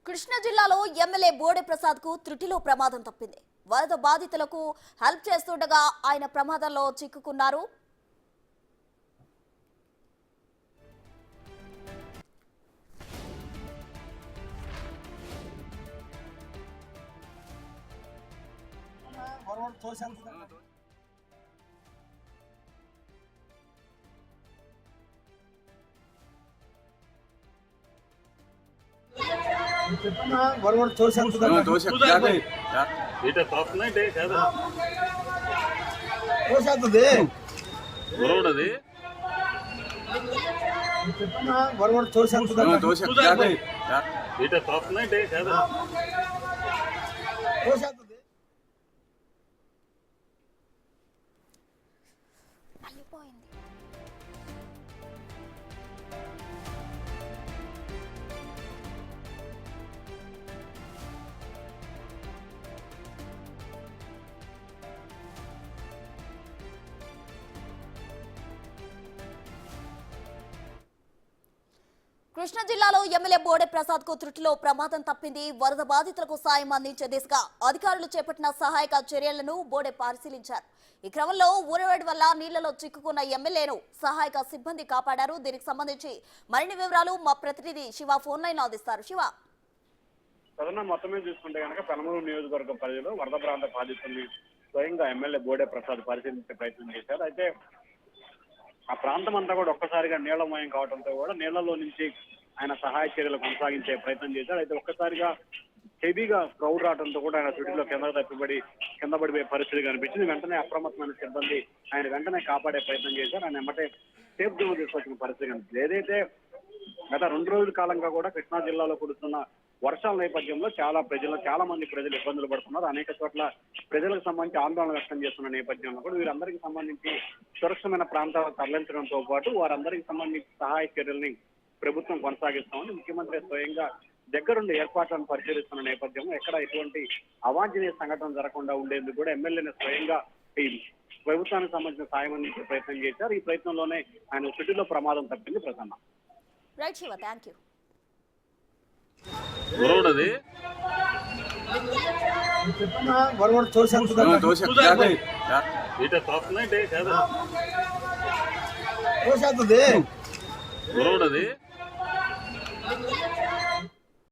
కృష్ణా జిల్లాలో ఎమ్మెల్యే బోడే ప్రసాద్ కు త్రుటిలో ప్రమాదం తప్పింది. వరద బాధితులకు హెల్ప్ చేస్తుండగా ఆయన ప్రమాదంలో చిక్కుకున్నారు. बरोबर तो కృష్ణా జిల్లాలో ఎమ్మెల్యే బోడే ప్రసాద్ కు త్రుటిలో ప్రమాదం తప్పింది. వరద బాధితులకు సాయం అందించే దిశగా అధికారులు చేపట్టిన సహాయక చర్యలను బోడే పరిశీలించారు. ఈ క్రమంలో ఊరవేడి వల్ల నీళ్లలో చిక్కుకున్న ఎమ్మెల్యేను సహాయక సిబ్బంది కాపాడారు. దీనికి సంబంధించి మరిన్ని వివరాలు మా ప్రతినిధి శివ ఫోన్ లైన్ అందిస్తారు. శివ, మొత్తమే చూసుకుంటే కనుక పెనమలూరు నియోజకవర్గ పరిధిలో వరద ప్రాంత బాధితుల్ని స్వయంగా ఎమ్మెల్యే బోడే ప్రసాద్ పరిశీలించే ప్రయత్నం చేశారు. అయితే ఆ ప్రాంతం అంతా కూడా ఒక్కసారిగా నీళ్లమయం కావడంతో కూడా నీళ్లలో నుంచి ఆయన సహాయ చర్యలు కొనసాగించే ప్రయత్నం చేశారు. అయితే ఒక్కసారిగా హెవీగా క్రౌడ్ రావడంతో కూడా ఆయన చుట్టులో కింద పడిపోయే పరిస్థితి కనిపించింది. వెంటనే అప్రమత్తమైన సిబ్బంది ఆయన వెంటనే కాపాడే ప్రయత్నం చేశారు. ఆయన వెంటనే సేఫ్ జోన్ తీసుకొచ్చిన పరిస్థితి కనిపించింది. ఏదైతే గత 2 రోజుల కాలంగా కూడా కృష్ణా జిల్లాలో కురుస్తున్న వర్షాల నేపథ్యంలో చాలా మంది ప్రజలు ఇబ్బందులు పడుతున్నారు. అనేక చోట్ల ప్రజలకు సంబంధించి ఆందోళన వ్యక్తం చేస్తున్న నేపథ్యంలో కూడా వీరందరికీ సంబంధించి సురక్షితమైన ప్రాంతాలకు తరలించడంతో పాటు వారందరికీ సంబంధించి సహాయ చర్యల్ని ప్రభుత్వం కొనసాగిస్తామని ముఖ్యమంత్రి స్వయంగా దగ్గరుండి ఏర్పాట్లను పరిశీలిస్తున్న నేపథ్యంలో ఎక్కడ ఎటువంటి అవాంఛనీయ సంఘటన జరగకుండా ఉండేందుకు కూడా ఎమ్మెల్యేని స్వయంగా ఈ ప్రభుత్వానికి సంబంధించిన సాయం అందించే ప్రయత్నం చేశారు. ఈ ప్రయత్నంలోనే ఆయన సిటీలో ప్రమాదం తప్పింది. ప్రసన్న. Right Shiva, thank you. बरोबर तो